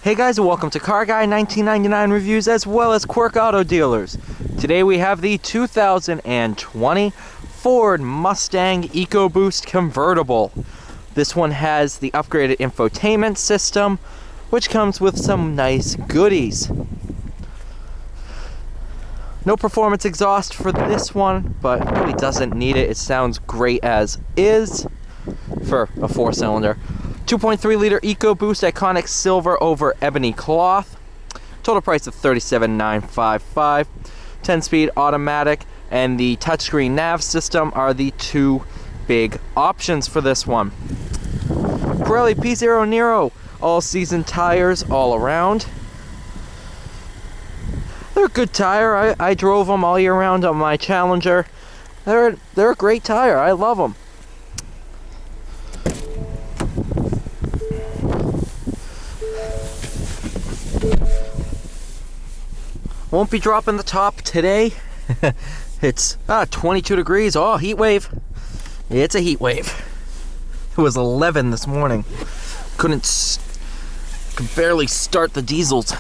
Hey guys, and welcome to Car Guy 1999 Reviews as well as Quirk Auto Dealers. Today we have the 2020 Ford Mustang Ecoboost Convertible. This one has the upgraded infotainment system, which comes with some nice goodies. No performance exhaust for this one, but it really doesn't need it. It sounds great as is for a 4-cylinder. 2.3 liter Ecoboost iconic silver over ebony cloth. Total price of $37,955. 10-speed automatic and the touchscreen nav system are the two big options for this one. Pirelli P0 Nero all-season tires all around. They're a good tire. I drove them all year round on my Challenger. They're a great tire. I love them. Won't be dropping the top today. It's 22 degrees. Oh, heat wave. It's a heat wave. It was 11 this morning. Could barely start the diesels.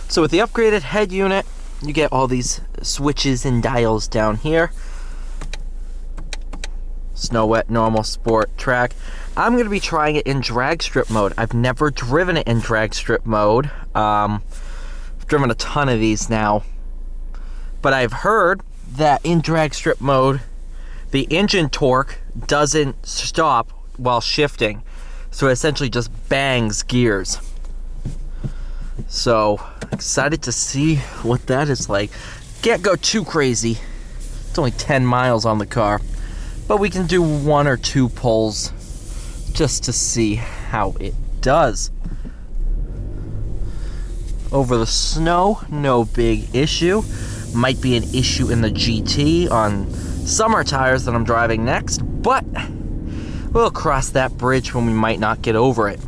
So with the upgraded head unit, you get all these switches and dials down here. Snow, wet, normal, sport, track. I'm going to be trying it in drag strip mode. I've never driven it in drag strip mode. I've driven a ton of these now. But I've heard that in drag strip mode, the engine torque doesn't stop while shifting. So it essentially just bangs gears. So, excited to see what that is like. Can't go too crazy. It's only 10 miles on the car. But we can do 1 or 2 pulls just to see how it does. Over the snow, no big issue. Might be an issue in the GT on summer tires that I'm driving next, but we'll cross that bridge when we might not get over it.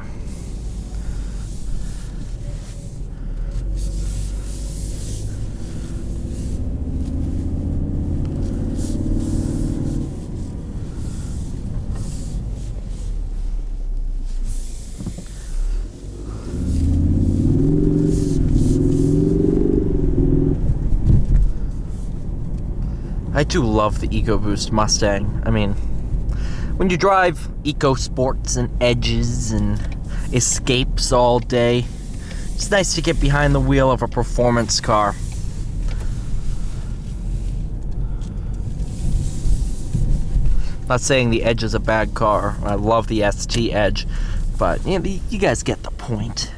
I do love the Ecoboost Mustang. I mean, when you drive EcoSports and Edges and Escapes all day, it's nice to get behind the wheel of a performance car. Not saying the Edge is a bad car. I love the ST Edge, but you know, you guys get the point.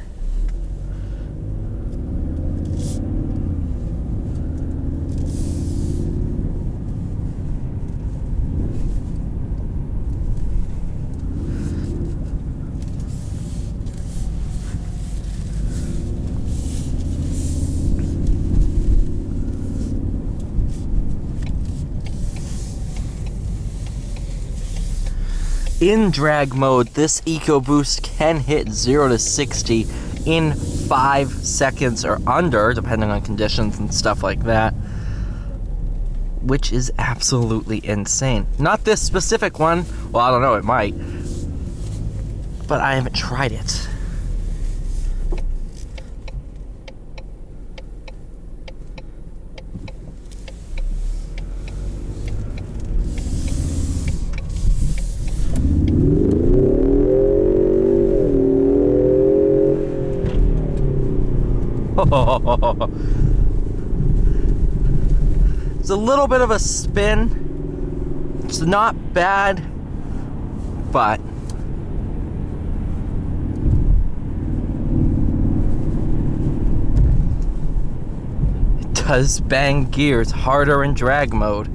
In drag mode, this Ecoboost can hit 0 to 60 in 5 seconds or under, depending on conditions and stuff like that, which is absolutely insane. Not this specific one. Well, I don't know, it might, but I haven't tried it. It's a little bit of a spin. It's not bad, but it does bang gears harder in drag mode.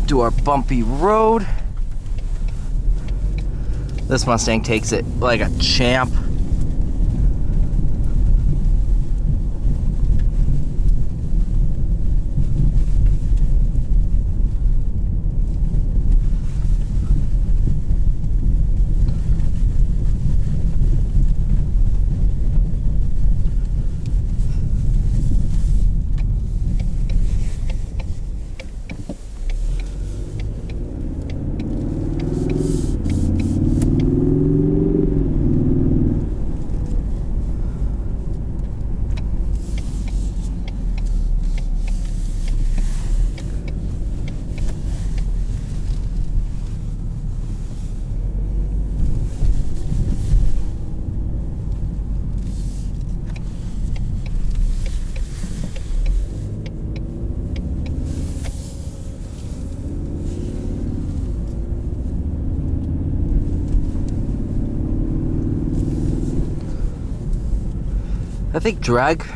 Do our bumpy road. This Mustang takes it like a champ. I think drag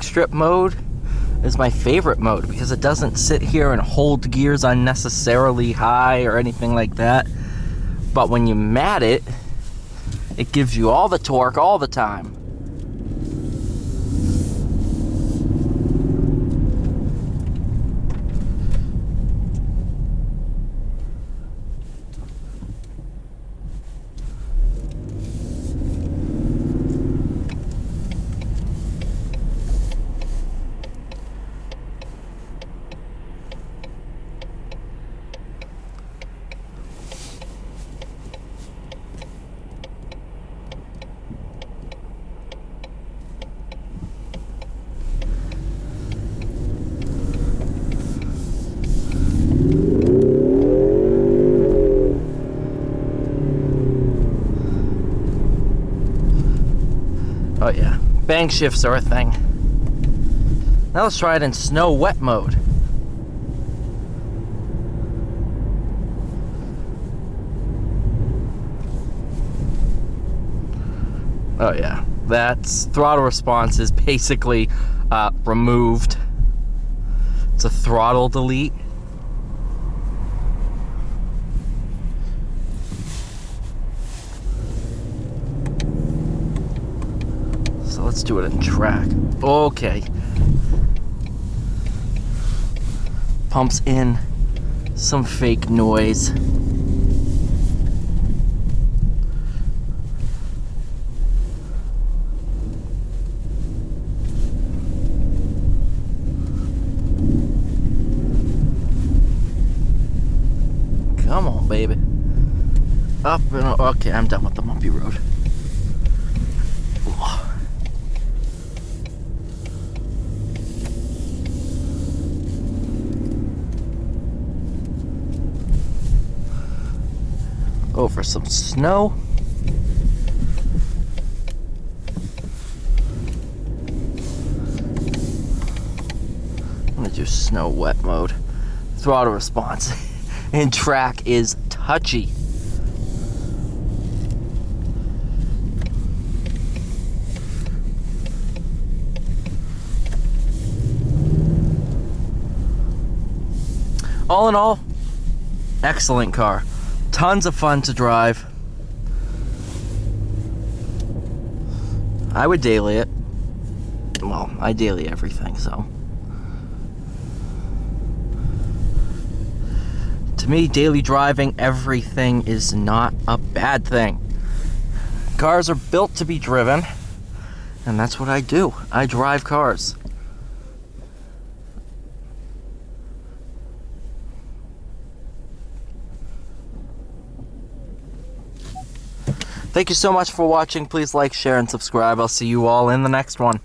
strip mode is my favorite mode because it doesn't sit here and hold gears unnecessarily high or anything like that. But when you mat it, it gives you all the torque all the time. Oh yeah, bank shifts are a thing. Now let's try it in snow wet mode. Oh yeah, that's throttle response is basically removed. It's a throttle delete. So let's do it in track. Okay. Pumps in some fake noise. Come on, baby. Up and okay, I'm done with the bumpy road. Over some snow. I'm gonna do snow wet mode. Throttle response in track is touchy. All in all, excellent car. Tons of fun to drive. I would daily it. Well, I daily everything, so. To me, daily driving everything is not a bad thing. Cars are built to be driven, and that's what I do. I drive cars. Thank you so much for watching. Please like, share, and subscribe. I'll see you all in the next one.